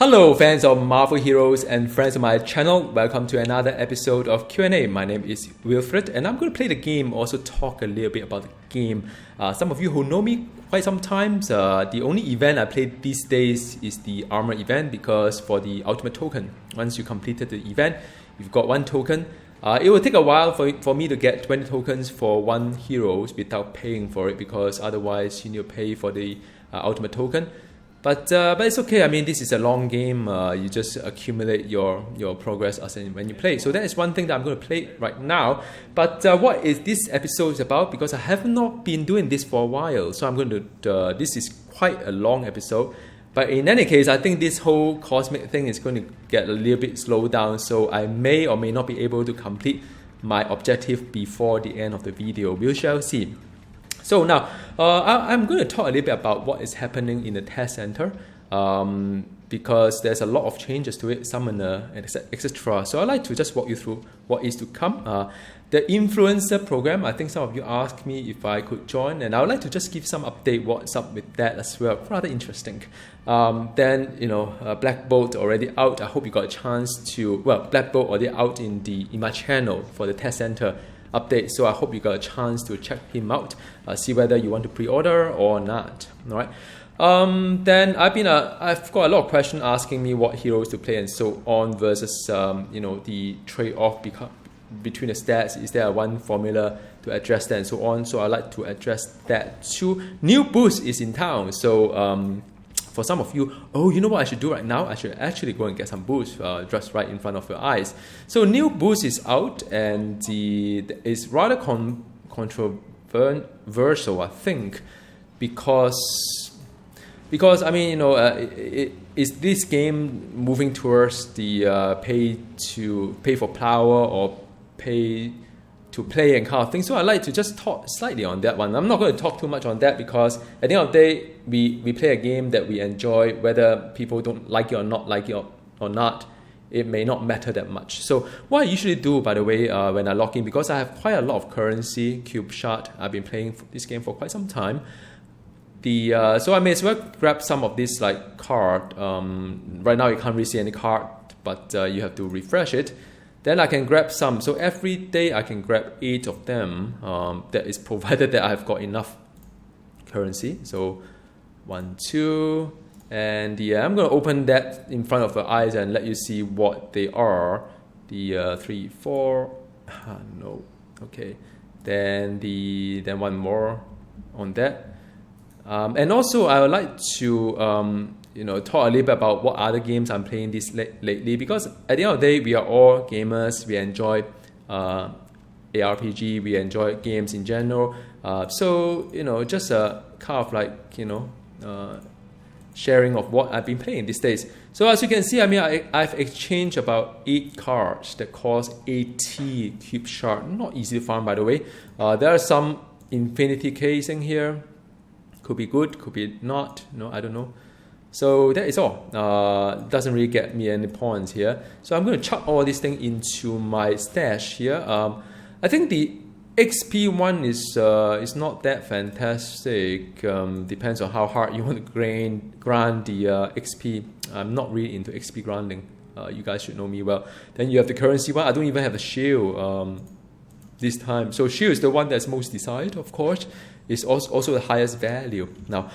Hello fans of Marvel heroes and friends of my channel, welcome to another episode of Q&A. My name is Wilfred and I'm going to play the game, also talk a little bit about the game. Some of you who know me quite some times, the only event I play these days is the armor event, because for the ultimate token, once you completed the event, you've got one token. It will take a while for me to get 20 tokens for one hero without paying for it, because otherwise you need to pay for the ultimate token. But it's okay. I mean, this is a long game. You just accumulate your progress as in when you play. So that is one thing that I'm going to play right now. But what is this episode about? Because I have not been doing this for a while. So I'm going to, this is quite a long episode. But in any case, I think this whole cosmic thing is going to get a little bit slowed down. So I may or may not be able to complete my objective before the end of the video. We shall see. So now, I'm going to talk a little bit about what is happening in the test center, because there's a lot of changes to it, summoner, etc. So I'd like to just walk you through what is to come. The influencer program, I think some of you asked me if I could join, and I would like to just give some update what's up with that as well. Rather interesting. Then, Black Bolt already out. I hope you got a chance to, Black Bolt already out in my channel for the test center update, so I hope you got a chance to check him out, see whether you want to pre-order or not. All right. Then I've got a lot of questions asking me what heroes to play and so on, versus the trade-off between the stats. Is there one formula to address that and so on? So I'd like to address that too. New Boost is in town, so for some of you, you know what I should do right now? I should actually go and get some boost just right in front of your eyes. So new boost is out, and it's rather controversial, I think, because I mean, is this game moving towards the pay for power or pay to play and kind of thing? So I'd like to just talk slightly on that one. I'm not going to talk too much on that, because at the end of the day, we play a game that we enjoy. Whether people don't like it or not like it or not, it may not matter that much. So what I usually do, by the way, when I log in, because I have quite a lot of currency, cube shot, I've been playing this game for quite some time. So I may as well grab some of this like card. Right now you can't really see any card, but you have to refresh it. Then I can grab some. So every day I can grab 8 of them. That is provided that I've got enough currency. So 1, 2, and I'm going to open that in front of your eyes and let you see what they are. The 3, 4. No. Okay. Then one more on that. And also I would like to talk a little bit about what other games I'm playing lately, because at the end of the day, we are all gamers. We enjoy ARPG, we enjoy games in general. So just a kind of like sharing of what I've been playing these days. So as you can see, I mean, I've exchanged about 8 cards that cost 80 cube shard. Not easy to farm, by the way. There are some infinity casing here. Could be good, could be not. No, I don't know. So that is all. Doesn't really get me any points here. So I'm going to chuck all this thing into my stash here. I think the XP one is not that fantastic. Depends on how hard you want to grind the XP. I'm not really into XP grinding. You guys should know me well. Then you have the currency one. I don't even have the shield this time. So shield is the one that's most desired, of course. It's also the highest value. Now,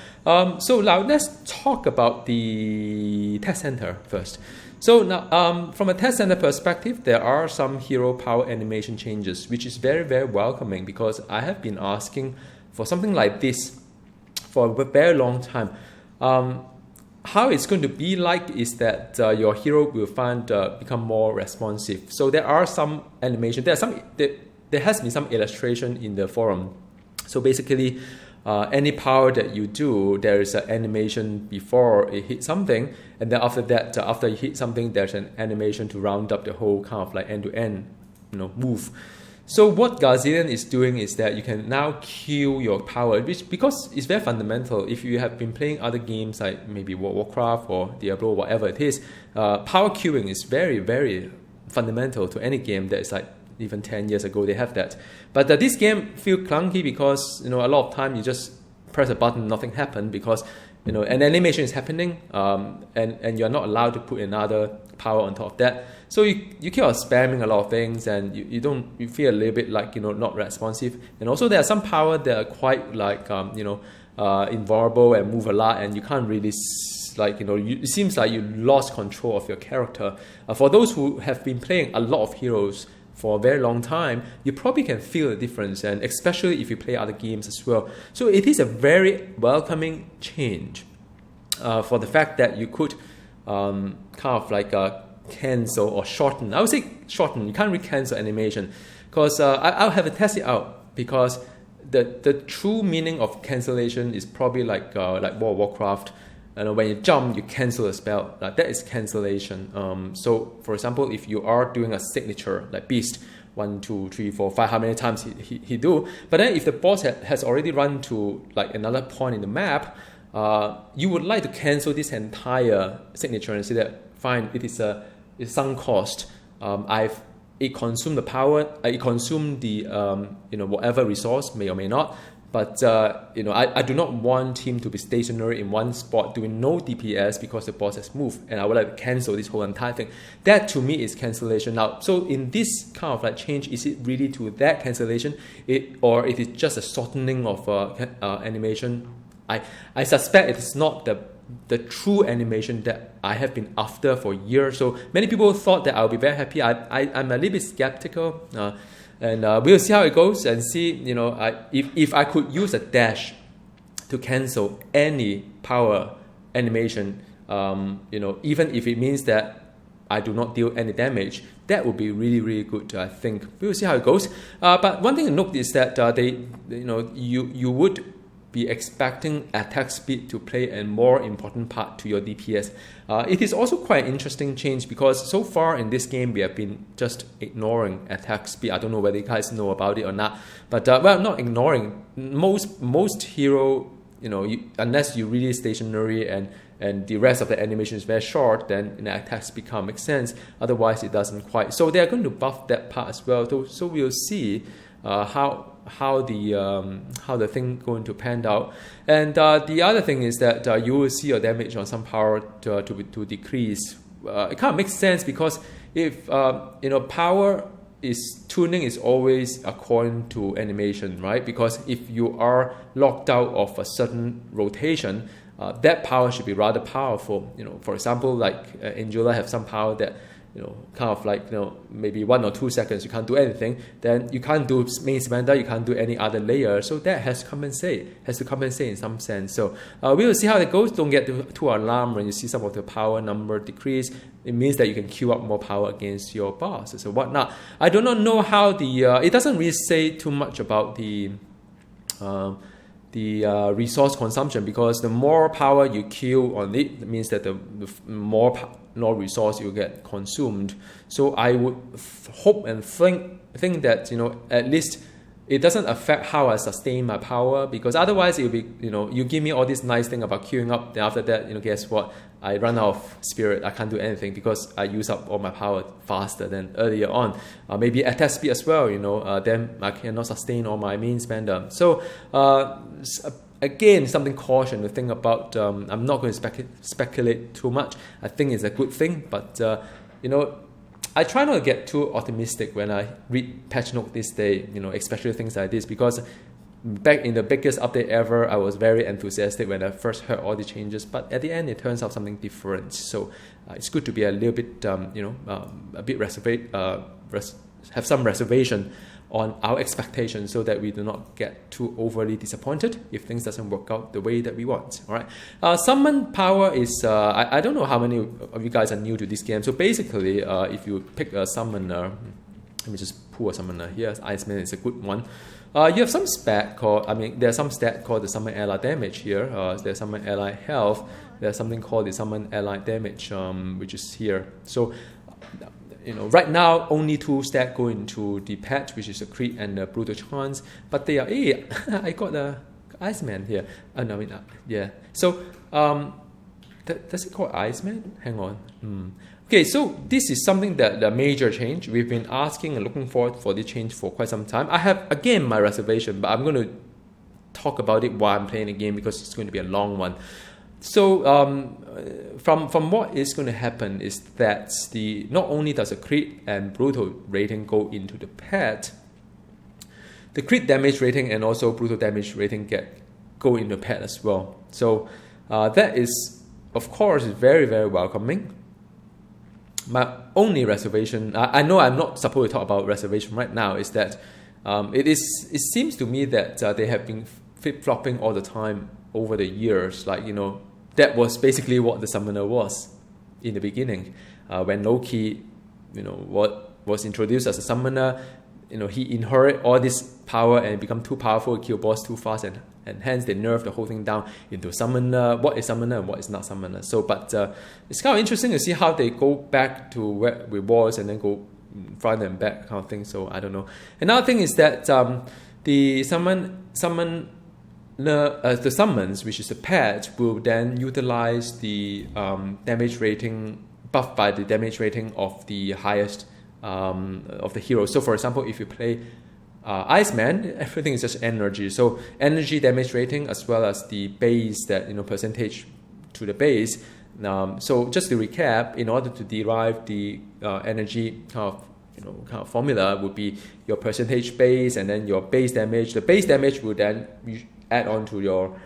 so now let's talk about the test center first. So now, from a test center perspective, there are some hero power animation changes, which is very, very welcoming, because I have been asking for something like this for a very long time. How it's going to be like is that your hero will become more responsive. So there are some animation. There has been some illustration in the forum. So basically, any power that you do, there is an animation before it hits something, and then after that, after you hit something, there's an animation to round up the whole kind of like end-to-end, move. So what Gazillion is doing is that you can now queue your power, because it's very fundamental. If you have been playing other games like maybe World of Warcraft or Diablo, whatever it is, power queuing is very, very fundamental to any game that is like even 10 years ago they have that. But this game feels clunky because a lot of time you just press a button, nothing happened, because an animation is happening, and you're not allowed to put another power on top of that. So you keep on spamming a lot of things, and you feel a little bit like not responsive. And also there are some power that are quite like invulnerable and move a lot, and you can't really it seems like you lost control of your character. For those who have been playing a lot of heroes for a very long time, you probably can feel the difference, and especially if you play other games as well. So it is a very welcoming change for the fact that you could kind of like cancel or shorten. I would say shorten. You can't really cancel animation, because I'll have to test it out, because the true meaning of cancellation is probably like World of Warcraft. When you jump, you cancel a spell. That is cancellation. So, for example, if you are doing a signature like Beast, 1, 2, 3, 4, 5, how many times he do? But then, if the boss has already run to like another point in the map, you would like to cancel this entire signature and say that fine, it's sunk cost. It consumed the power. It consumed the whatever resource, may or may not. But I do not want him to be stationary in one spot doing no DPS because the boss has moved, and I would like to cancel this whole entire thing. That to me is cancellation. Now, so in this kind of like change, is it really to that cancellation, or it is just a shortening of animation? I suspect it is not the true animation that I have been after for years. So many people thought that I'll be very happy. I'm a little bit skeptical. And we'll see how it goes, and see, if I could use a dash to cancel any power animation, even if it means that I do not deal any damage, that would be really, really good, I think. We'll see how it goes. But one thing to note is that you would be expecting attack speed to play a more important part to your DPS. It is also quite an interesting change, because so far in this game we have been just ignoring attack speed. I don't know whether you guys know about it or not, but not ignoring. Most hero, unless you really stationary and the rest of the animation is very short, then attack speed can't make sense. Otherwise, it doesn't quite. So they are going to buff that part as well. So we'll see how the thing going to pan out. And the other thing is that you will see your damage on some power to decrease. It kind of makes sense, because if power tuning is always according to animation, right? Because if you are locked out of a certain rotation, that power should be rather powerful. For example, like Angela have some power that kind of like, maybe 1 or 2 seconds you can't do anything, then you can't do main Samantha, you can't do any other layer. So that has to compensate in some sense. So we will see how it goes. Don't get too alarmed when you see some of the power number decrease. It means that you can queue up more power against your bosses or whatnot. I do not know how it doesn't really say too much about the resource consumption, because the more power you queue on it means that the more resource you get consumed. So I would hope and think that at least it doesn't affect how I sustain my power, because otherwise it'll be you give me all this nice thing about queuing up, then after that guess what, I run out of spirit. I can't do anything because I use up all my power faster than earlier on. Maybe attack speed as well, then I cannot sustain all my main spender. So again, something caution to think about. I'm not going to speculate too much. I think it's a good thing, but I try not to get too optimistic when I read patch note this day, especially things like this, because back in the biggest update ever, I was very enthusiastic when I first heard all the changes, but at the end it turns out something different. So it's good to be a little bit, a bit have some reservation on our expectations, so that we do not get too overly disappointed if things doesn't work out the way that we want. All right. Summon power is, I don't know how many of you guys are new to this game. So basically, if you pick a summoner, let me just pull a summoner here. Iceman is a good one. You have some stat called, there's some stat called the summon ally damage here. There's summon ally health. There's something called the summon ally damage, which is here. So right now only 2 stats go into the patch, which is the crit and the brutal chance. But they are, I got the Iceman here. Yeah. So does it call Iceman? Hang on. Okay, so this is something that the major change. We've been asking and looking forward for the change for quite some time. I have, again, my reservation, but I'm going to talk about it while I'm playing the game, because it's going to be a long one. So from what is going to happen is that not only does the crit and brutal rating go into the pet, the crit damage rating and also brutal damage rating go into pet as well. So that is, of course, very, very welcoming. My only reservation, I know I'm not supposed to talk about reservation right now, is that it seems to me that they have been flip-flopping all the time over the years. Like, that was basically what the summoner was in the beginning. When Loki, was introduced as a summoner, he inherited all this power and become too powerful, kill boss too fast, and hence they nerfed the whole thing down into summoner, what is summoner and what is not summoner. So, but it's kind of interesting to see how they go back to where we was and then go front and back kind of thing. So I don't know. Another thing is that the the summons, which is the pet, will then utilize the damage rating buffed by the damage rating of the highest of the hero. So for example, if you play Iceman, everything is just energy. So energy damage rating as well as the base, that percentage to the base. So just to recap, in order to derive the energy kind of formula, would be your percentage base and then your base damage. The base damage will then add on to your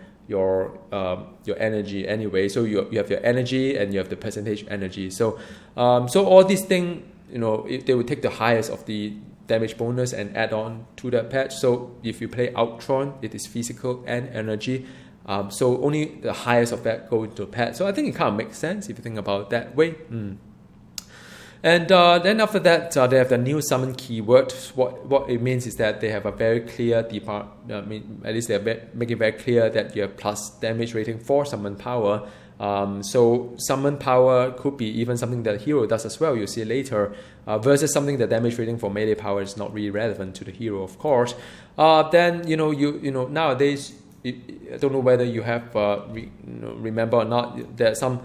energy anyway. So you have your energy and you have the percentage energy. So all these things, they will take the highest of the damage bonus and add on to that patch. So if you play Ultron, it is physical and energy. So only the highest of that go into patch. So I think it kind of makes sense if you think about it that way. And then after that, they have the new summon keyword. What it means is that they have a very clear at least they're making very clear that you have plus damage rating for summon power. So summon power could be even something that the hero does as well. You'll see later, versus something that damage rating for melee power is not really relevant to the hero, of course. Then nowadays, I don't know whether you have remember or not. There are some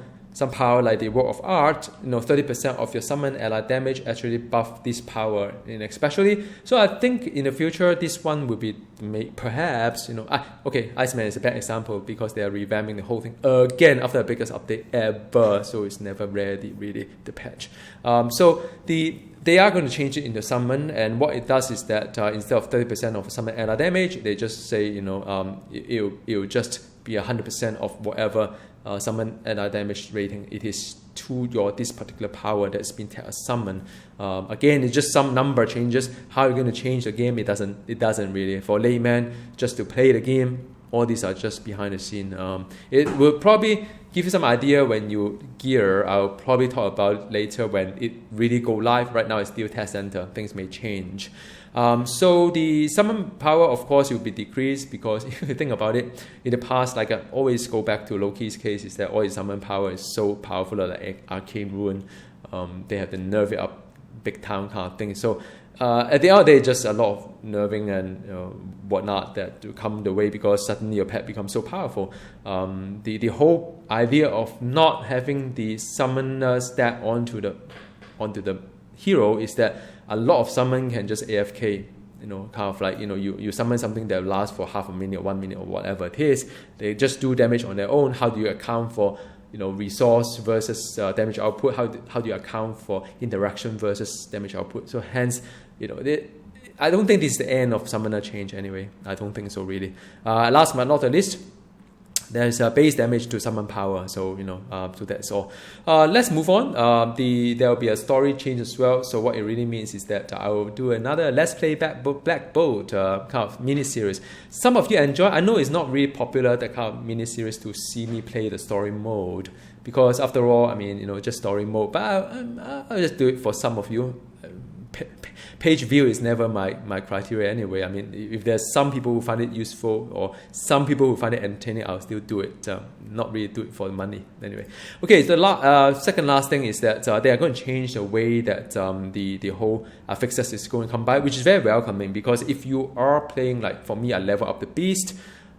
power like the work of art. 30% of your summon ally damage actually buff this power, especially. So I think in the future this one will be perhaps Iceman is a bad example because they are revamping the whole thing again after the biggest update ever. So it's never ready really, the patch. So they are going to change it into summon, and what it does is that instead of 30% of summon ally damage, they just say it will just be 100% of whatever summon ally damage rating it is to this particular power that's been tagged as summon. Again, it's just some number changes. How you're going to change the game, it doesn't really. For layman, just to play the game, all these are just behind the scene. It will probably give you some idea when you gear. I'll probably talk about it later when it really go live. Right now it's still test center. Things may change. So the summon power, of course, will be decreased because if you think about it, in the past, like I always go back to Loki's case, is that all his summon power is so powerful, like Arcane Ruin. They have to nerf it up big time kind of thing. So at the end of the day, just a lot of nerving and whatnot that to come the way because suddenly your pet becomes so powerful. The whole idea of not having the summoner stat onto the hero is that a lot of summon can just AFK, kind of like, you summon something that lasts for half a minute or 1 minute or whatever it is. They just do damage on their own. How do you account for, resource versus damage output? How do you account for interaction versus damage output? So hence, I don't think this is the end of summoner change anyway. I don't think so really. Last but not the least, there's a base damage to summon power, so so that's all. Let's move on. There will be a story change as well. So what it really means is that I will do another Let's Play Black Bolt kind of mini series. Some of you enjoy. I know it's not really popular, that kind of mini series, to see me play the story mode because after all, just story mode. But I'll just do it for some of you. Page view is never my criteria anyway. If there's some people who find it useful or some people who find it entertaining, I'll still do it. Not really do it for the money anyway. Okay, the second last thing is that they are going to change the way that the whole fixes is going to come by, which is very welcoming because if you are playing, like for me, I level up the beast,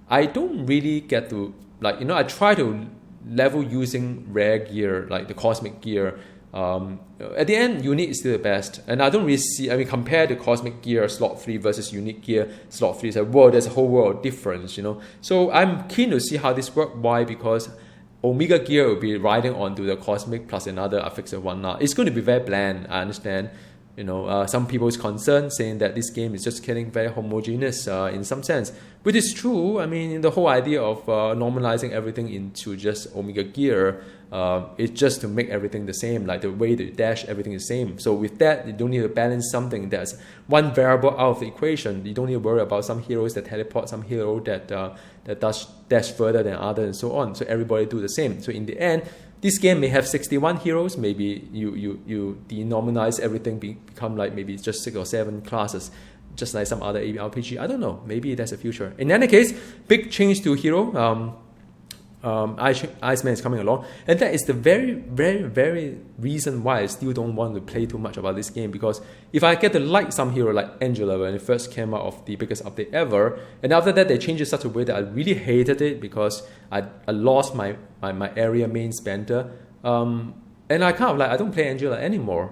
I don't really get to, I try to level using rare gear, like the cosmic gear. At the end, unique is still the best, and I don't really see. Compare the cosmic gear slot 3 versus unique gear slot 3. There's a whole world of difference, So I'm keen to see how this works. Why? Because Omega Gear will be riding onto the Cosmic plus another affixed one now. It's going to be very bland, I understand. Some people's concern saying that this game is just getting very homogeneous in some sense, which is true. I mean, the whole idea of normalizing everything into just Omega Gear is just to make everything the same, like the way they dash, everything is the same. So with that, you don't need to balance something that's one variable out of the equation. You don't need to worry about some heroes that teleport, some hero that does dash further than others, and so on. So everybody do the same. So in the end, this game may have 61 heroes. Maybe you denomize everything, become like maybe just 6 or 7 classes, just like some other RPG. I don't know. Maybe that's the future. In any case, big change to hero. Iceman is coming along, and that is the very, very, very reason why I still don't want to play too much about this game, because if I get to like some hero like Angela when it first came out of the biggest update ever, and after that they changed it such a way that I really hated it because I lost my area main spender, and I kind of like, I don't play Angela anymore,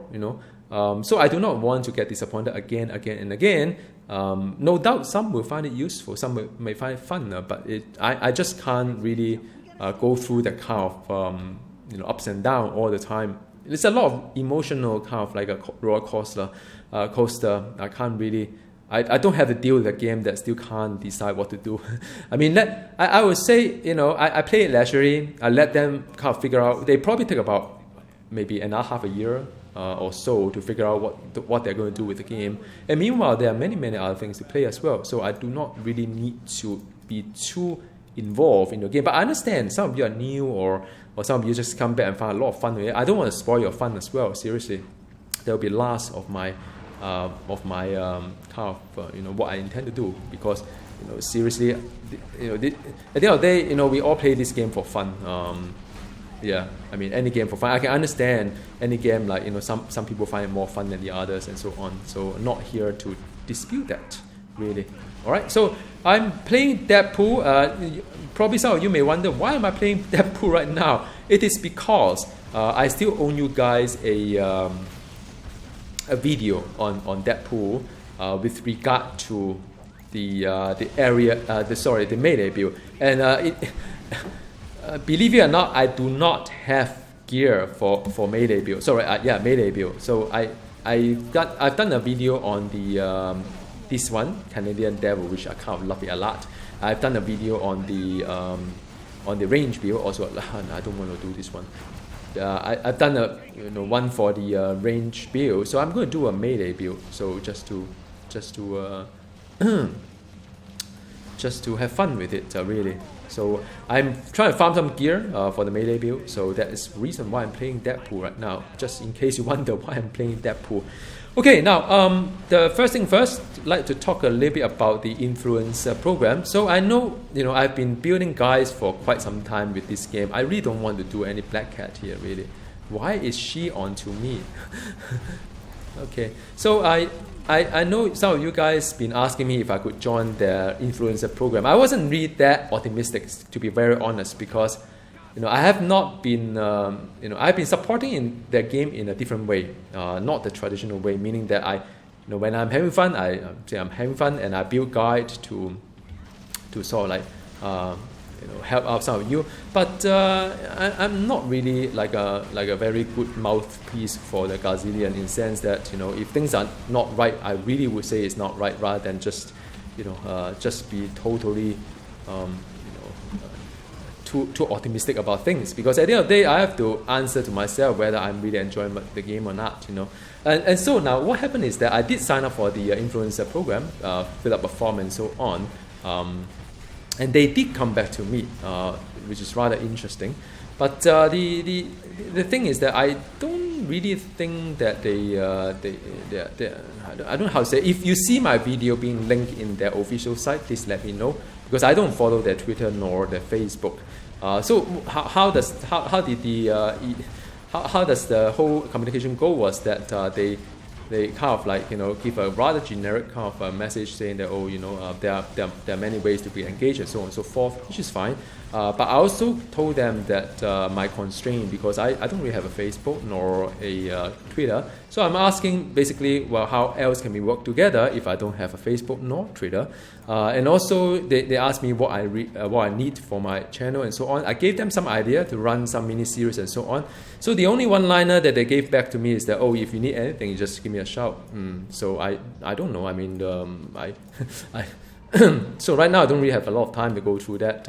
so I do not want to get disappointed again and again. No doubt some will find it useful, some may find it fun, but I just can't really go through that kind of ups and downs all the time. It's a lot of emotional kind of like a roller coaster. I can't really. I don't have to deal with a game that still can't decide what to do. I mean, I would say, I play it leisurely. I let them kind of figure out. They probably take about maybe half a year or so to figure out what they're going to do with the game. And meanwhile, there are many, many other things to play as well. So I do not really need to be too involved in the game. But I understand some of you are new, or some of you just come back and find a lot of fun with it. I don't want to spoil your fun as well. Seriously, that will be last of my kind of what I intend to do, because seriously, at the end of the day, we all play this game for fun. Yeah, I mean, any game for fun. I can understand any game, like some people find it more fun than the others and so on. So not here to dispute that, really. All right, so I'm playing Deadpool. Probably some of you may wonder, why am I playing Deadpool right now? It is because I still owe you guys a video on Deadpool with regard to the Mayday build, and believe it or not, I do not have gear for Mayday build. Sorry, Mayday build. So I've done a video on the this one, Canadian Devil, which I kind of love it a lot. I've done a video on the range build also. I don't want to do this one. I've done a one for the range build, so I'm going to do a Mayday build. So just to have fun with it, really. So I'm trying to farm some gear for the Mayday build. So that is the reason why I'm playing Deadpool right now. Just in case you wonder why I'm playing Deadpool. Okay, now the first thing first, I'd like to talk a little bit about the influence program. So I know, I've been building guys for quite some time with this game. I really don't want to do any black cat here, really. Why is she on to me? Okay, so I know some of you guys been asking me if I could join the influencer program. I wasn't really that optimistic, to be very honest, because I have not been I've been supporting in their game in a different way, not the traditional way, meaning that when I'm having fun, I say I'm having fun, and I build guide to sort of like help out some of you, but I'm not really like a very good mouthpiece for the Gazillion, in the sense that if things are not right, I really would say it's not right, rather than just just be totally too optimistic about things, because at the end of the day I have to answer to myself whether I'm really enjoying the game or not, and so now what happened is that I did sign up for the influencer program, fill up a form and so on, and they did come back to me, which is rather interesting. But the thing is that I don't really think that they I don't know how to say. If you see my video being linked in their official site, please let me know, because I don't follow their Twitter nor their Facebook. So how does the whole communication go was that they kind of like, give a rather generic kind of a message saying that, oh, there are many ways to be engaged and so on and so forth, which is fine. But I also told them that my constraint, because I don't really have a Facebook nor a Twitter, so I'm asking basically, well, how else can we work together if I don't have a Facebook nor Twitter? And also they asked me what I need for my channel and so on. I gave them some idea to run some mini series and so on. So the only one-liner that they gave back to me is that, oh, if you need anything, you just give me a shout. So I don't know. I mean, so right now I don't really have a lot of time to go through that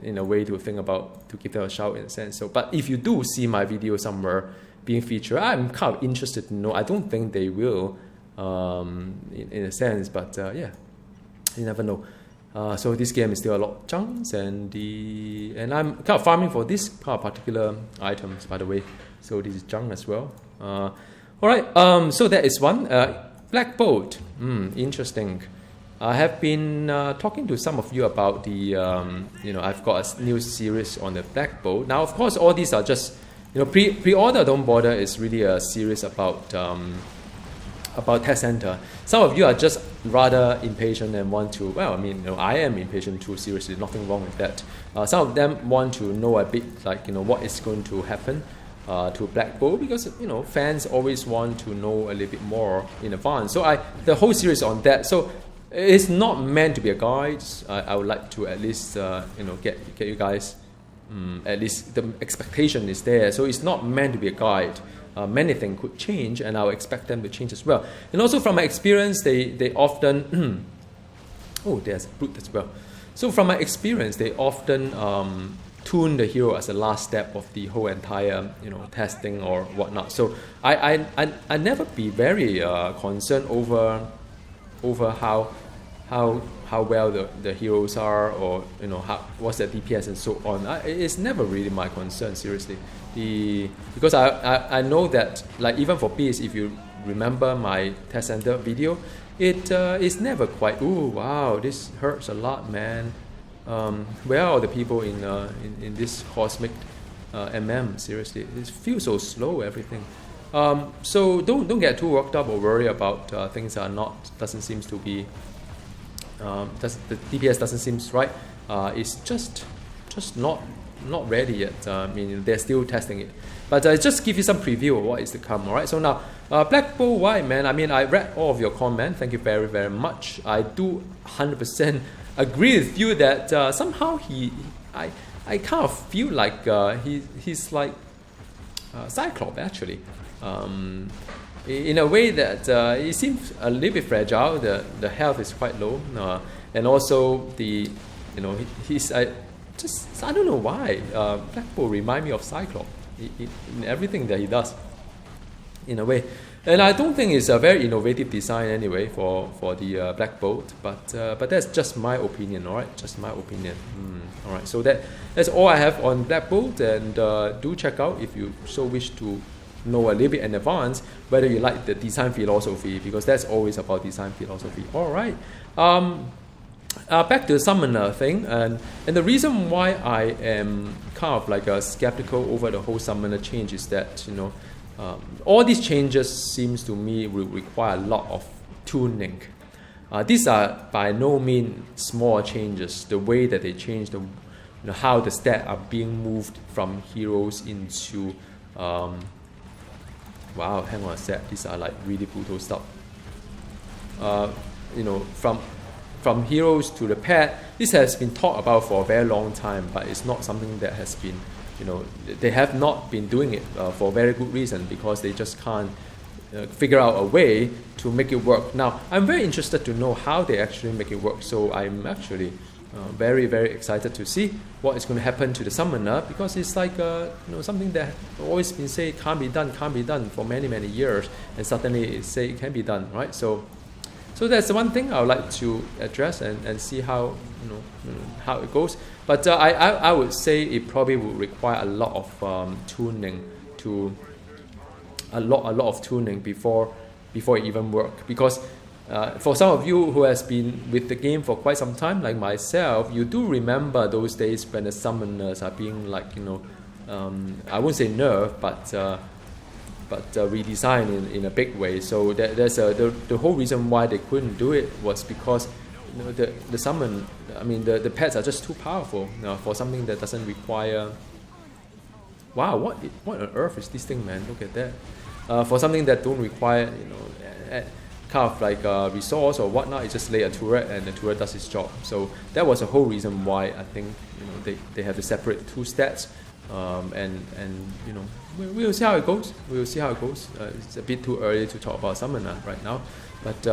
in a way to think about to give them a shout in a sense. So, but if you do see my video somewhere being featured, I'm kind of interested to know. I don't think they will, in a sense, but yeah, you never know. So this game is still a lot of chunks, and I'm kind of farming for this kind of particular items, by the way. So this is junk as well. All right. So that is one. Black Bolt. Interesting. I have been talking to some of you about the, I've got a new series on the Black Bolt. Now, of course, all these are just, pre-order, don't bother, is really a series about Test Center. Some of you are just rather impatient and want to, I am impatient too, seriously, nothing wrong with that. Some of them want to know a bit, like, what is going to happen to Black Bolt, because, fans always want to know a little bit more in advance. So the whole series on that. So it's not meant to be a guide. I would like to at least, get you guys, at least the expectation is there. So it's not meant to be a guide. Many things could change, and I'll expect them to change as well. And also from my experience, they often, oh, there's brute as well. So from my experience, they often tune the hero as the last step of the whole entire, testing or whatnot. So I never be very concerned over how well the heroes are, or what's their DPS and so on. It's never really my concern, seriously. Because I know that, like, even for Beast, if you remember my Test Center video, it's never quite, ooh, wow, this hurts a lot, man. Where are the people in this cosmic seriously? It feels so slow, everything. So don't get too worked up or worry about things that doesn't seem to be, the DPS doesn't seem right. It's just not ready yet. They're still testing it. But just give you some preview of what is to come. All right. So now, Black Bolt, why, man? I read all of your comments. Thank you very, very much. I do 100% agree with you that somehow I kind of feel like he's like Cyclops, actually. In a way that he seems a little bit fragile. The health is quite low, and also he's I don't know why Black Bolt remind me of Cyclops in everything that he does, in a way. And I don't think it's a very innovative design anyway for the Black Bolt, but that's just my opinion. All right, just my opinion. All right, so that's all I have on Black Bolt, and do check out if you so wish to know a little bit in advance whether you like the design philosophy, because that's always about design philosophy. All right. Back to the summoner thing, and the reason why I am kind of like skeptical over the whole summoner change is that all these changes seems to me will require a lot of tuning. These are by no means small changes. The way that they change how the stats are being moved from heroes into wow, hang on a sec. These are like really brutal stuff. From heroes to the pet, this has been talked about for a very long time, but it's not something that has been, they have not been doing it for a very good reason, because they just can't figure out a way to make it work. Now, I'm very interested to know how they actually make it work, so I'm actually very, very excited to see what is going to happen to the summoner, because it's like something that always been said can't be done for many, many years, and suddenly it say it can be done, right? So that's the one thing I would like to address and see how how it goes. But I would say it probably would require a lot of tuning before it even work, because for some of you who has been with the game for quite some time, like myself, you do remember those days when the summoners are being like I won't say nerfed, but redesigned in a big way. So there's the whole reason why they couldn't do it was because the summon, the pets are just too powerful for something that doesn't require. Wow, what on earth is this thing, man? Look at that. For something that don't require kind of like a resource or whatnot, it's just lay a turret and the turret does its job. So that was the whole reason why I think they have to separate two stats. And we'll see how it goes. It's a bit too early to talk about Summoner right now, but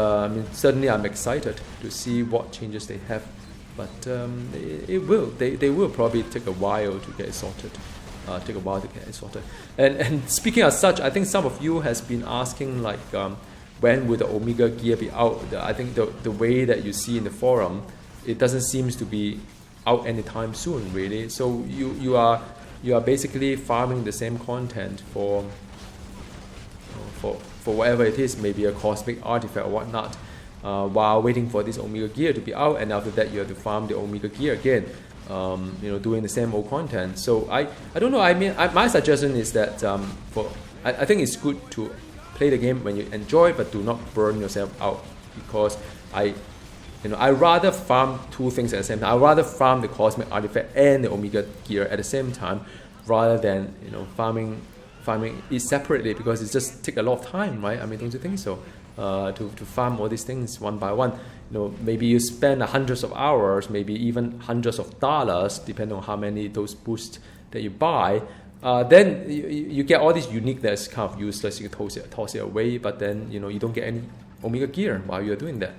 certainly I'm excited to see what changes they have. But they will probably take a while to get it sorted. And speaking as such, I think some of you has been asking like when will the Omega gear be out? I think the way that you see in the forum, it doesn't seem to be out anytime soon, really. So you are basically farming the same content for whatever it is, maybe a cosmic artifact or whatnot, while waiting for this Omega gear to be out, and after that you have to farm the Omega gear again, doing the same old content. So I don't know. My suggestion is that I think it's good to play the game when you enjoy, but do not burn yourself out, because I rather farm two things at the same time. I rather farm the cosmic artifact and the Omega gear at the same time, rather than farming it separately, because it just take a lot of time, right? Don't you think so? To farm all these things one by one, maybe you spend hundreds of hours, maybe even hundreds of dollars, depending on how many those boosts that you buy. Then you get all these unique that's kind of useless. You can toss it away, but then you don't get any Omega gear while you're doing that.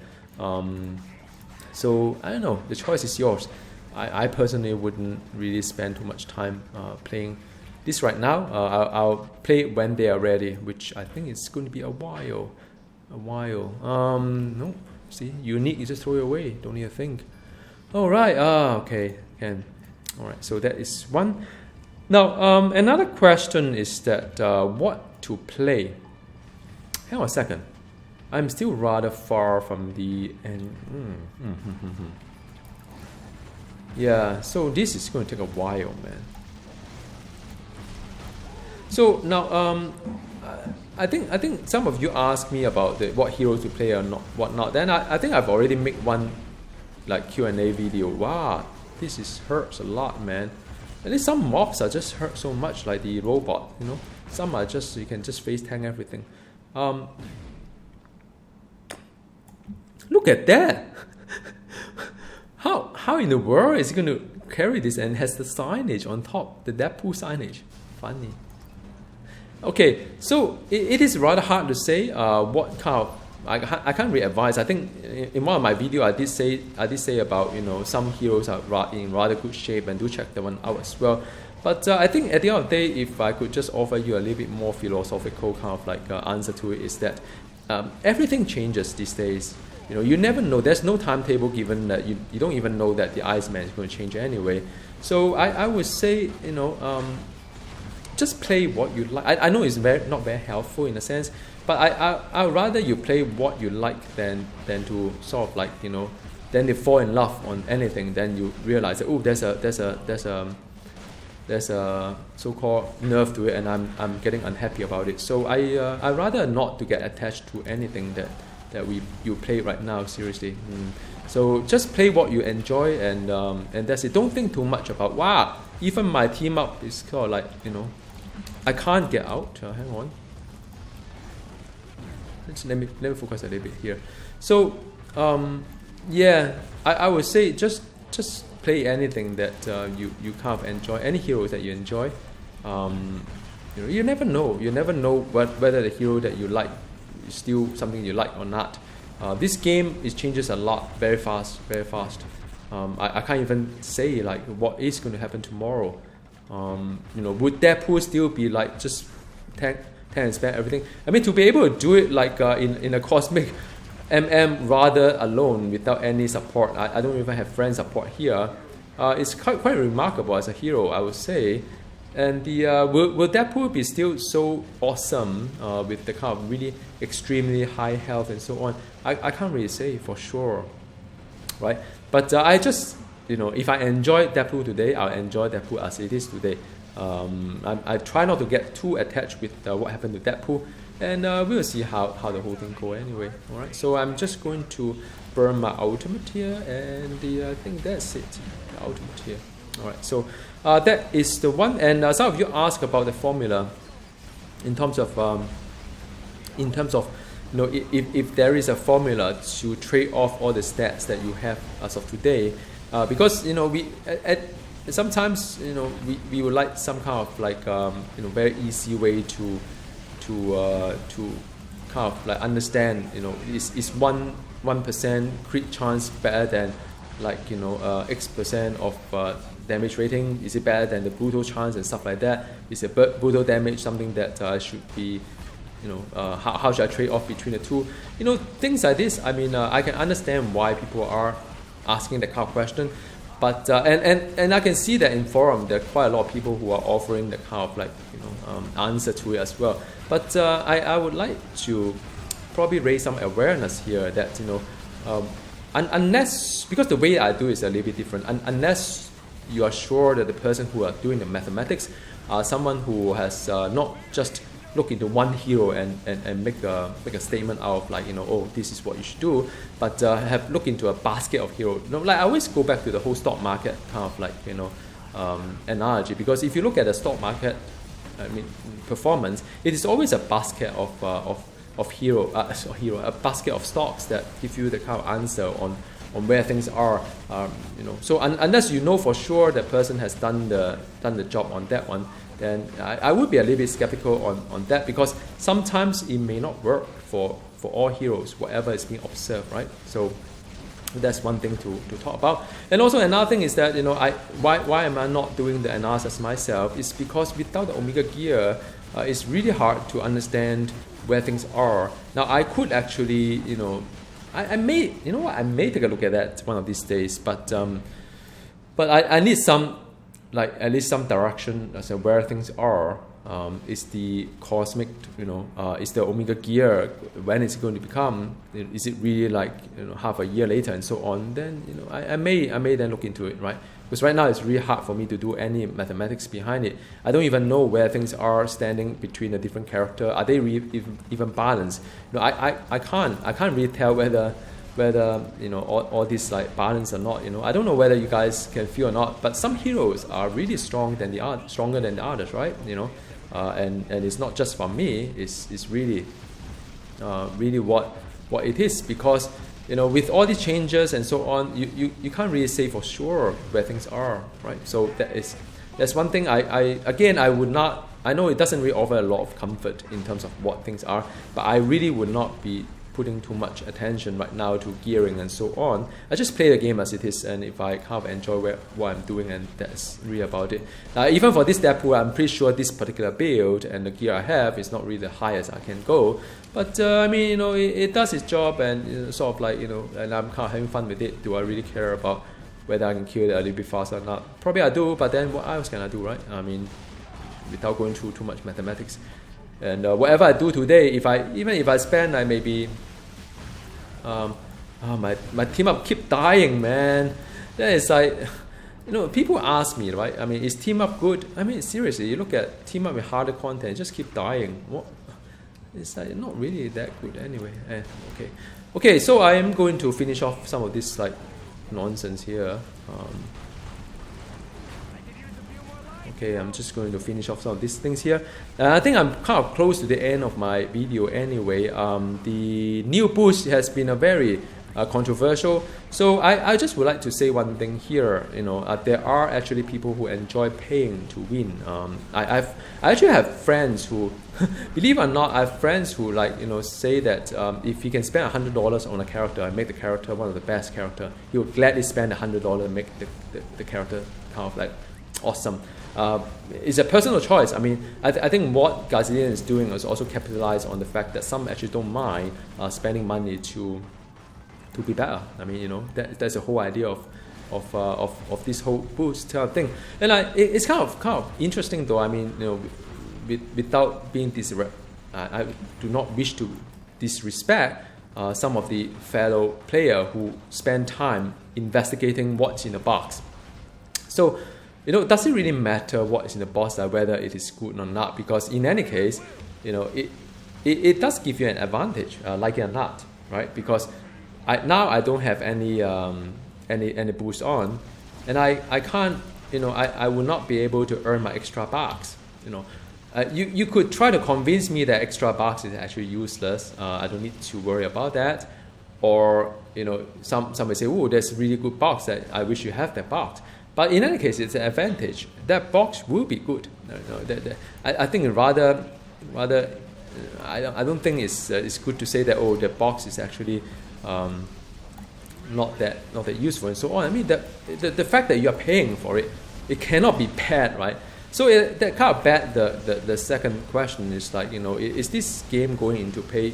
So I don't know. The choice is yours. I personally wouldn't really spend too much time playing this right now. I'll play it when they are ready, which I think it's going to be a while. No, see, unique. You just throw it away. Don't need to think. All right. Okay. All right. So that is one. Now, another question is that what to play. Hang on a second. I'm still rather far from the end. Yeah, so this is going to take a while, man. So now, I think some of you asked me about what heroes to play or not, whatnot. Then I think I've already made one like Q&A video. Wow, this hurts a lot, man. At least some mobs are just hurt so much, like the robot. Some are just you can just face tank everything. Look at that! How in the world is it going to carry this and has the signage on top, the Deadpool signage? Funny. Okay, so it is rather hard to say what kind of. I can't really advise. I think in one of my videos I did say about some heroes are in rather good shape, and do check that one out as well. But I think at the end of the day, if I could just offer you a little bit more philosophical kind of like answer to it, is that everything changes these days. You never know. There's no timetable given that you don't even know that the Iceman is going to change anyway. So I would say just play what you like. I know it's not very helpful in a sense, but I would rather you play what you like than to sort of like then they fall in love on anything. Then you realize that there's a so-called nerve to it, and I'm getting unhappy about it. So I rather not to get attached to anything that you play right now seriously. So just play what you enjoy, and that's it. Don't think too much about even my team up is kind of like I can't get out. Hang on. Let me focus a little bit here. So I would say just play anything that you kind of enjoy, any heroes that you enjoy. You never know. You never know whether the hero that you like is still something you like or not. This game changes a lot very fast. I can't even say like what is going to happen tomorrow. Would Deadpool still be like just tank and spam everything? To be able to do it like in a cosmic rather alone without any support. I don't even have friend support here. It's quite remarkable as a hero, I would say. And will Deadpool be still so awesome with the kind of really extremely high health and so on? I can't really say for sure, right? But I just if I enjoy Deadpool today, I'll enjoy Deadpool as it is today. I try not to get too attached with what happened to Deadpool, and we'll see how the whole thing go anyway. All right, so I'm just going to burn my ultimate here, and I think that's it. The ultimate here. All right, so that is the one. And some of you ask about the formula in terms of if there is a formula to trade off all the stats that you have as of today, because we sometimes we would like some kind of like very easy way to kind of like understand is 1% crit chance better than like X% of damage rating? Is it better than the brutal chance and stuff like that? Is the brutal damage something that should be how should I trade off between the two? Things like this. I mean, I can understand why people are asking that kind of question, but and I can see that in forum there are quite a lot of people who are offering that kind of like answer to it as well. But I would like to probably raise some awareness here that unless, because the way I do is a little bit different, unless you are sure that the person who are doing the mathematics are someone who has not just look into one hero and make a statement out of like oh, this is what you should do, but have looked into a basket of heroes. Like I always go back to the whole stock market kind of like analogy, because if you look at the stock market, I mean performance, it is always a basket of a basket of stocks that give you the kind of answer on where things are. So unless you know for sure that person has done the job on that one, then I would be a little bit skeptical on that, because sometimes it may not work for all heroes, whatever is being observed, right? So that's one thing to talk about. And also another thing is that why am I not doing the analysis myself? Is because without the Omega gear, it's really hard to understand where things are. Now I could actually I may take a look at that one of these days, but I need some, like at least some direction as to where things are. Is the cosmic, is the Omega gear, when it's going to become? Is it really like half a year later and so on? Then I may then look into it, right? Because right now it's really hard for me to do any mathematics behind it. I don't even know where things are standing between the different characters. Are they even balanced? I can't really tell whether all these like balance or not. I don't know whether you guys can feel or not, but some heroes are really stronger than the others, right? And it's not just for me. It's really what it is, because with all these changes and so on, you can't really say for sure where things are, right? So that's one thing. I would not. I know it doesn't really offer a lot of comfort in terms of what things are, but I really would not be putting too much attention right now to gearing and so on. I just play the game as it is, and if I kind of enjoy what I'm doing, and that's really about it. Even for this Deadpool, I'm pretty sure this particular build and the gear I have is not really the highest I can go. But I mean, it does its job, and sort of like and I'm kind of having fun with it. Do I really care about whether I can kill it a little bit faster or not? Probably I do, but then what else can I do, right? I mean, without going through too much mathematics. And whatever I do today, even if I spend like maybe, my team up keep dying, man. Then it's like, people ask me, right? I mean, is team up good? I mean, seriously, you look at team up with harder content, it just keep dying. What? It's like not really that good anyway. Okay. So I am going to finish off some of this like nonsense here. Okay, I'm just going to finish off some of these things here. I think I'm kind of close to the end of my video anyway. The new boost has been a very controversial. So I just would like to say one thing here. There are actually people who enjoy paying to win. I actually have friends who, believe it or not, I have friends who say that if he can spend $100 on a character and make the character one of the best character, he would gladly spend $100 and make the character kind of like awesome. It's a personal choice. I mean, I think what Gazillion is doing is also capitalize on the fact that some actually don't mind spending money to be better. I mean, that's the whole idea of this whole boost type of thing. And it's kind of interesting though. I mean, without being I do not wish to disrespect some of the fellow player who spend time investigating what's in the box. So does it really matter what is in the box, whether it is good or not? Because in any case, it does give you an advantage, like it or not, right? Because now I don't have any boost on, and I can't, I will not be able to earn my extra bucks. You could try to convince me that extra bucks is actually useless. I don't need to worry about that. Or some may say, oh, that's a really good box that I wish you have that box. But in any case, it's an advantage. That box will be good. I think rather I don't think it's good to say that, oh, the box is actually not that useful and so on. I mean, the fact that you are paying for it, it cannot be bad, right? So that kind of bad. The second question is like, is this game going into pay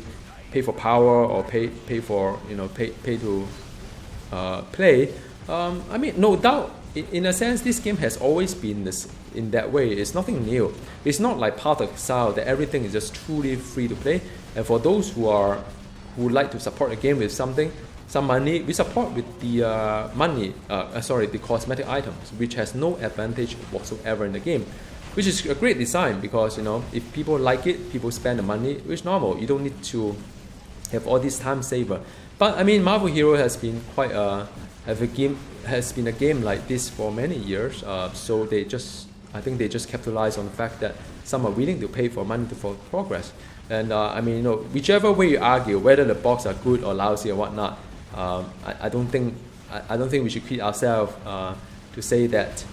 for power or pay for pay to play? I mean, no doubt. In a sense, this game has always been this in that way. It's nothing new. It's not like Path of Exile that everything is just truly free to play. And for those who like to support a game with some money, we support with the the cosmetic items, which has no advantage whatsoever in the game, which is a great design because if people like it, people spend the money, which is normal. You don't need to have all this time saver. But I mean, Marvel Hero has been quite has been a game like this for many years. So I think they just capitalize on the fact that some are willing to pay for money for progress. And I mean, whichever way you argue, whether the box are good or lousy or whatnot, I don't think we should kid ourselves to say that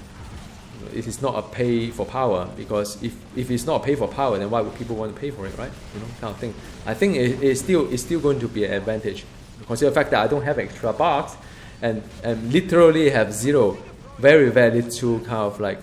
it is not a pay for power, because if it's not a pay for power, then why would people want to pay for it, right? Kind of thing. I think it's still going to be an advantage. Consider the fact that I don't have extra box and literally have zero, very little kind of like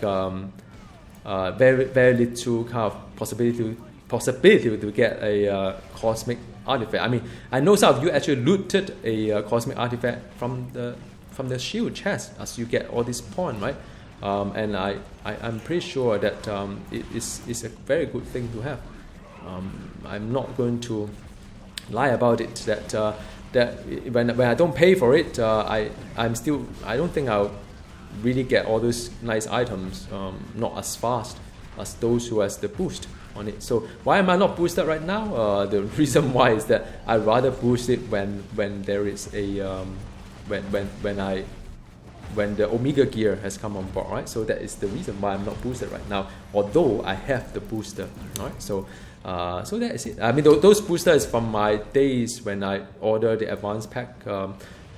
very little kind of possibility to get a cosmic artifact. I mean, I know some of you actually looted a cosmic artifact from the shield chest as you get all these points, right? And I'm pretty sure that it's a very good thing to have. I'm not going to lie about it that when I don't pay for it, I don't think I'll really get all those nice items, not as fast as those who has the boost on it. So why am I not boosted right now? The reason why is that I'd rather boost it when there is a when the Omega gear has come on board, right? So that is the reason why I'm not boosted right now, although I have the booster, right? So that is it. I mean, those boosters from my days when I ordered the advanced pack,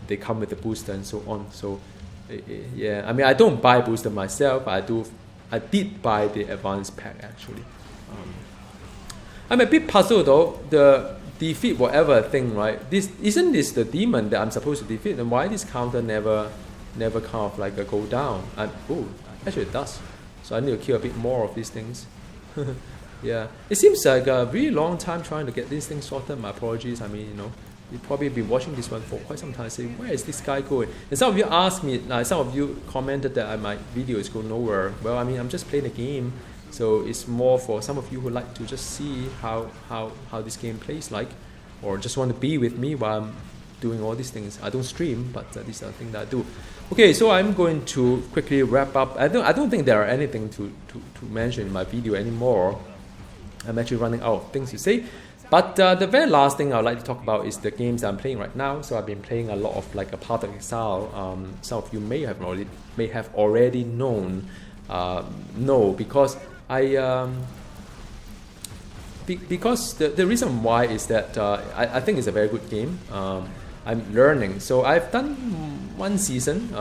they come with the booster and so on. So yeah, I mean, I don't buy booster myself. I did buy the advanced pack actually. I'm a bit puzzled though. The defeat whatever thing, right? Isn't this the demon that I'm supposed to defeat? And why this counter never kind of like go down? Actually it does. So I need to kill a bit more of these things. Yeah, it seems like a really long time trying to get these things sorted. My apologies. I mean, you've probably been watching this one for quite some time, saying, where is this guy going? And some of you asked me, some of you commented that my video is going nowhere. Well, I mean, I'm just playing a game, so it's more for some of you who like to just see how this game plays like, or just want to be with me while I'm doing all these things. I don't stream, but these are the things that I do. Okay, so I'm going to quickly wrap up. I don't think there are anything to mention in my video anymore. I'm actually running out of things to say. But the very last thing I'd like to talk about is the games I'm playing right now. So I've been playing a lot of like a Path of Exile. Some of you may have already known. Because because the reason why is that I think it's a very good game. I'm learning. So I've done one season,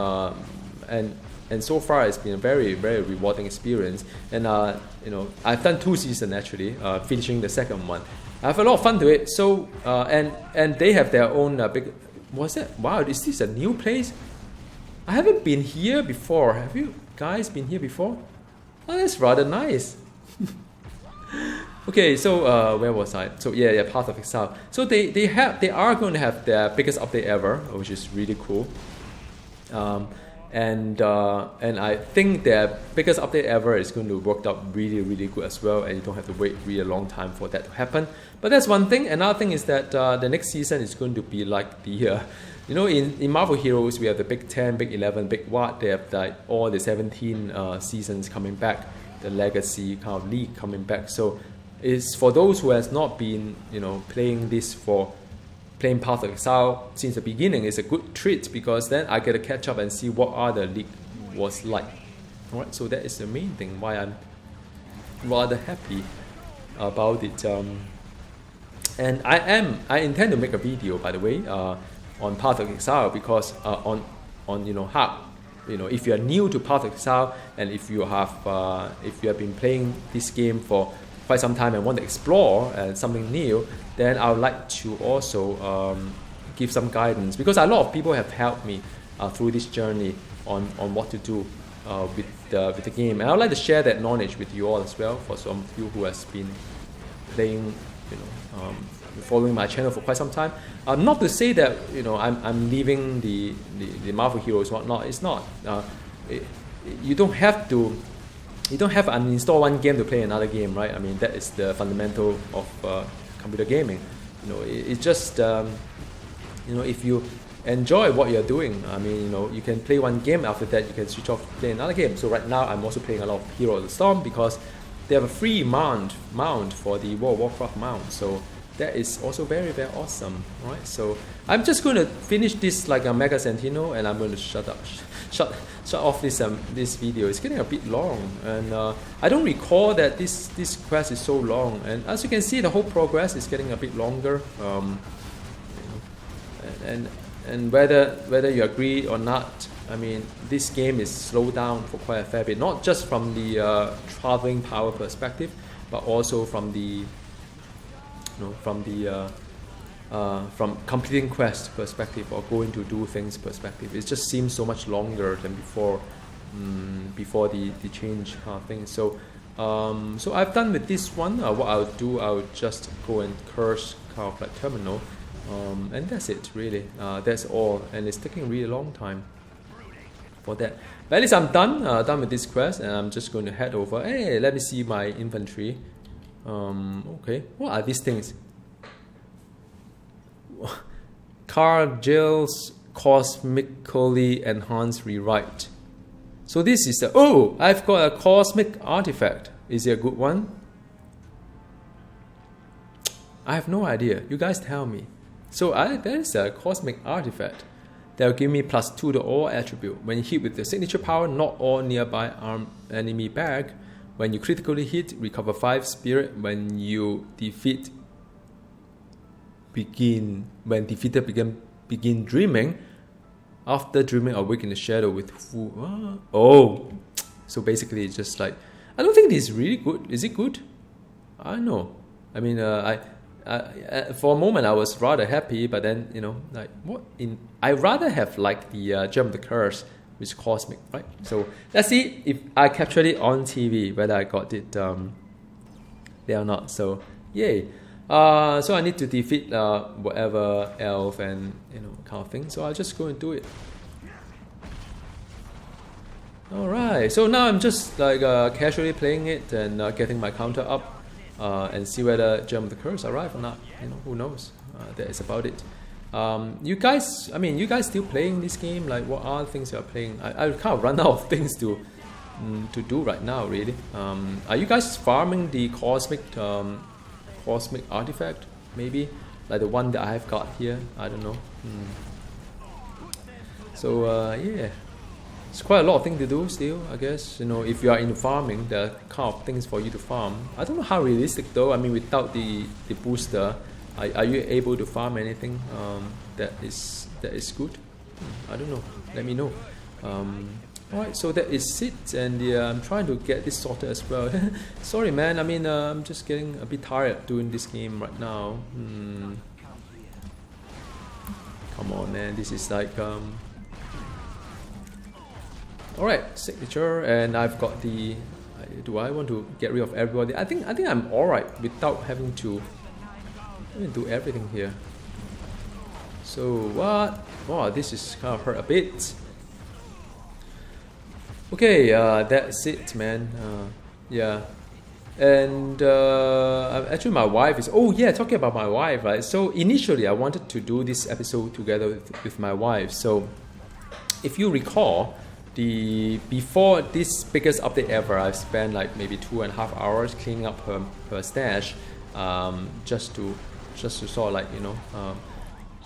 and so far it's been a very rewarding experience. And I've done 2 seasons actually, finishing the second one. I have a lot of fun to it. So and they have their own big. What's that? Wow, is this a new place? I haven't been here before. Have you guys been here before? Oh, that's rather nice. Okay, so where was I? So yeah, Path of Exile. So they are going to have their biggest update ever, which is really cool. and I think their biggest update ever is going to work out really good as well, and you don't have to wait really long time for that to happen. But that's one thing. Another thing is that the next season is going to be like the you know, in Marvel Heroes we have the Big 10, Big 11, Big what. They have like all the 17 seasons coming back, the Legacy kind of league coming back. So it's for those who has not been, you know, playing Path of Exile since the beginning, is a good treat, because then I get to catch up and see what other league was like. Alright, so that is the main thing why I'm rather happy about it. And I intend to make a video, by the way, on Path of Exile, because on you know, how, you know, if you are new to Path of Exile, and if you have been playing this game for quite some time and want to explore something new, then I would like to also give some guidance, because a lot of people have helped me through this journey on what to do with the game, and I would like to share that knowledge with you all as well, for some of you who has been playing, you know, following my channel for quite some time. Not to say that, you know, I'm leaving the Marvel Heroes or whatnot. It's not. You don't have to uninstall one game to play another game, right? I mean, that is the fundamental of computer gaming. You know, it's just you know, if you enjoy what you're doing, I mean, you know, you can play one game, after that you can switch off to play another game. So right now I'm also playing a lot of Hero of the Storm, because they have a free mount for the World of Warcraft mount. So that is also very awesome, right? So I'm just going to finish this like a Mega Sentinel, and I'm going to shut off this video. It's getting a bit long, and I don't recall that this quest is so long. And as you can see, the whole progress is getting a bit longer. And whether you agree or not, I mean, this game is slowed down for quite a fair bit. Not just from the traveling power perspective, but also from the from completing quest perspective, or going to do things perspective. It just seems so much longer than before the change kind of thing. So so I've done with this one. What I'll do, I'll just go and Kurse kind of like terminal, and that's it really. That's all, and it's taking a really long time for that. But at least I'm done with this quest, and I'm just going to head over. Hey, let me see my inventory. Okay, what are these things? Cargill's cosmically enhanced rewrite. So this is I've got a cosmic artifact. Is it a good one? I have no idea. You guys tell me. So there is a cosmic artifact that will give me +2 to all attribute. When you hit with the signature power, knock all nearby armed enemy back. When you critically hit, recover 5 spirit. When you defeat begin dreaming. After dreaming, awake in the shadow with full. So basically, it's just like, I don't think this is really good. Is it good? I don't know. I mean, I for a moment I was rather happy, but then, you know, like I rather have like the Gem of the Curse, which is cosmic, right? So let's see if I captured it on TV, whether I got it there or not. So yay. So I need to defeat whatever elf and, you know, kind of thing. So I'll just go and do it. Alright, so now I'm just like casually playing it and getting my counter up and see whether Gem of the Curse arrive or not. You know, who knows? That is about it. You guys still playing this game? Like, what are things you are playing? I kind of run out of things to do right now, really. Are you guys farming the cosmic artifact? Maybe like the one that I have got here. I don't know. So yeah, it's quite a lot of things to do still, I guess. You know, if you are in farming, there are kind of things for you to farm. I don't know how realistic though. I mean, without the booster, are you able to farm anything that is good? I don't know. Let me know. Alright, so that is it, and I'm trying to get this sorted as well. Sorry man, I mean, I'm just getting a bit tired doing this game right now. Come on man, this is like alright, signature, and I've got the do I want to get rid of everybody? I think I'm alright without having to do everything here. So what? Wow, this is kind of hurt a bit. Okay, that's it, man. Yeah. And actually my wife is, oh yeah, talking about my wife, right? So initially I wanted to do this episode together with my wife. So if you recall, before this biggest update ever, I spent like maybe 2.5 hours cleaning up her stash, just to sort of like, you know,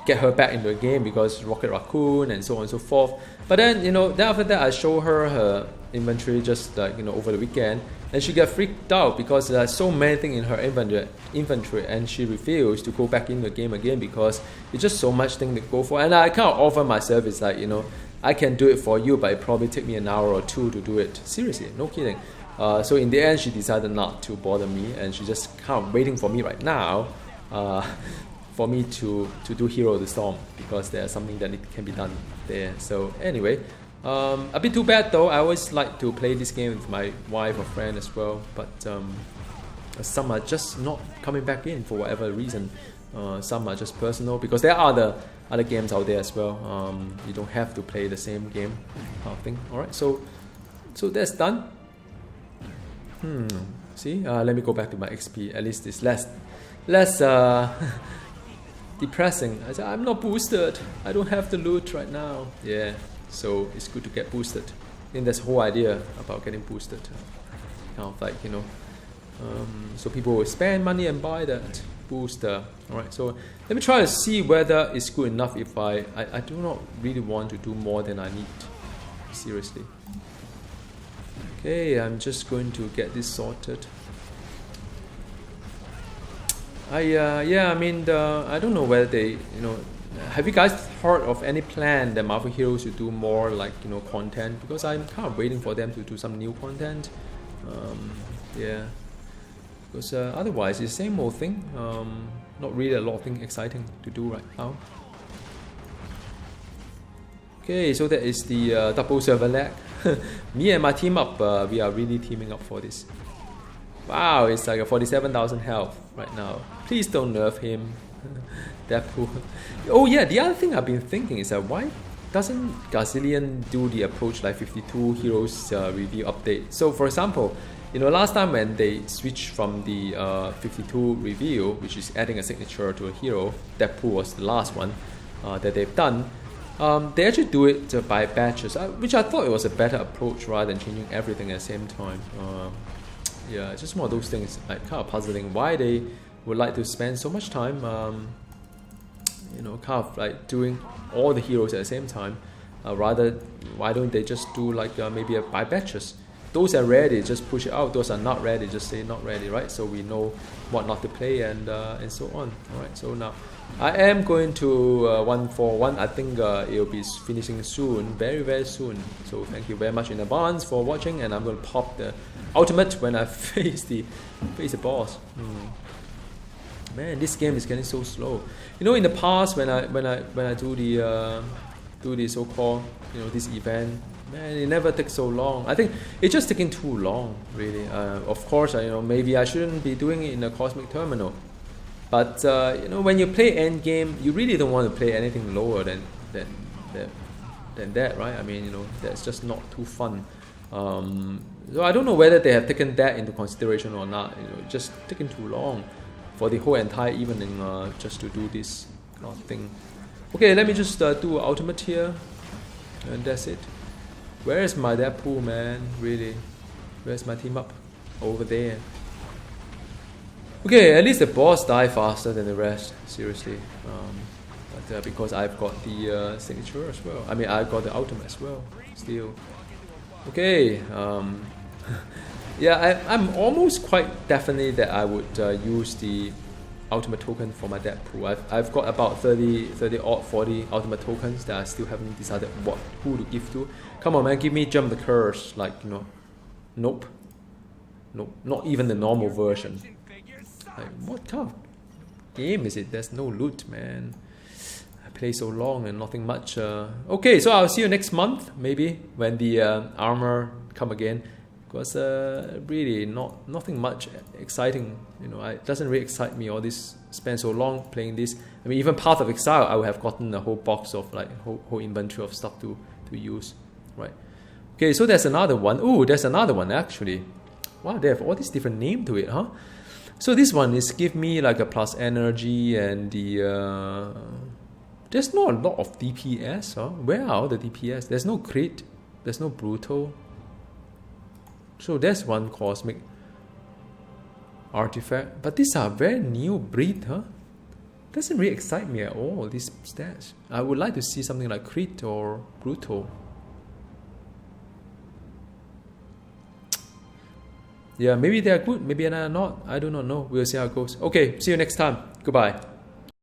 get her back into the game because Rocket Raccoon and so on and so forth. But then, you know, then after that I show her inventory just like, you know, over the weekend, and she got freaked out because there's so many things in her inventory, and she refused to go back in the game again because it's just so much thing to go for. And I kind of offer my service like, you know, I can do it for you, but it probably take me an hour or two to do it. Seriously, no kidding. So in the end, she decided not to bother me, and she's just kind of waiting for me right now, for me to do Hero of the Storm, because there's something that can be done there. So anyway, a bit too bad though. I always like to play this game with my wife or friend as well, but some are just not coming back in for whatever reason. Some are just personal, because there are other games out there as well. You don't have to play the same game kind of thing. Alright, so that's done. See, let me go back to my XP. At least it's less depressing. I said, I'm not boosted. I don't have the loot right now. Yeah, so it's good to get boosted. I think that's the whole idea about getting boosted. Kind of like, you know, so people will spend money and buy that booster. Alright, so let me try to see whether it's good enough if I do not really want to do more than I need. Seriously. Okay, I'm just going to get this sorted. Yeah, I mean, I don't know whether they, you know, have you guys heard of any plan that Marvel Heroes should do more, like, you know, content? Because I'm kind of waiting for them to do some new content. Yeah, because otherwise it's the same old thing. Not really a lot of things exciting to do right now. Okay, so that is the double server lag. Me and my team up, we are really teaming up for this. Wow, it's like a 47,000 health right now. Please don't nerf him. Deadpool. Oh yeah, the other thing I've been thinking is that why doesn't Gazillion do the Approach Life 52 Heroes review update? So for example, you know, last time when they switched from the 52 review, which is adding a signature to a hero, Deadpool was the last one that they've done. They actually do it by batches, which I thought it was a better approach rather than changing everything at the same time. Yeah, it's just one of those things like kind of puzzling why they would like to spend so much time, you know, kind of like doing all the heroes at the same time. Rather, why don't they just do like maybe by batches? Those are ready, just push it out. Those are not ready, just say not ready, right? So we know what not to play and so on. All right. So now I am going to 141. I think it'll be finishing soon, very very soon. So thank you very much in advance for watching, and I'm going to pop the ultimate when I face the boss. Man, this game is getting so slow. You know, in the past when I do the so-called, you know, this event, man, it never takes so long. I think it's just taking too long, really. Of course, you know, maybe I shouldn't be doing it in a cosmic terminal. But you know, when you play endgame, you really don't want to play anything lower than that, right? I mean, you know, that's just not too fun. So I don't know whether they have taken that into consideration or not. You know, just taking too long for the whole entire evening just to do this kind of thing. Okay, let me just do ultimate here, and that's it. Where is my Deadpool, man? Really, where's my team up? Over there. Okay, at least the boss die faster than the rest. Seriously, but because I've got the signature as well. I mean, I've got the ultimate as well. Still. Okay. Yeah, I'm almost quite definitely that I would use the ultimate token for my Deadpool. I've got about 30 odd 40 ultimate tokens that I still haven't decided who to give to. Come on, man, give me Jump the Curse, like, you know. Nope, not even the normal version. Like, what kind of game is it? There's no loot, man. I play so long and nothing much. Okay, so I'll see you next month, maybe, when the armor come again. Because really nothing much exciting, you know. It doesn't really excite me. All this, spend so long playing this. I mean, even Path of Exile, I would have gotten a whole box of like whole inventory of stuff to use, right? Okay, so there's another one. Oh, there's another one actually. Wow, they have all these different names to it, huh? So this one is give me like a plus energy and the... there's not a lot of DPS, huh? Where are all the DPS? There's no crit. There's no brutal. So there's one cosmic artifact. But these are very new breed, huh? Doesn't really excite me at all, these stats. I would like to see something like crit or brutal. Yeah, maybe they are good, maybe they are not. I do not know. We'll see how it goes. Okay, see you next time. Goodbye.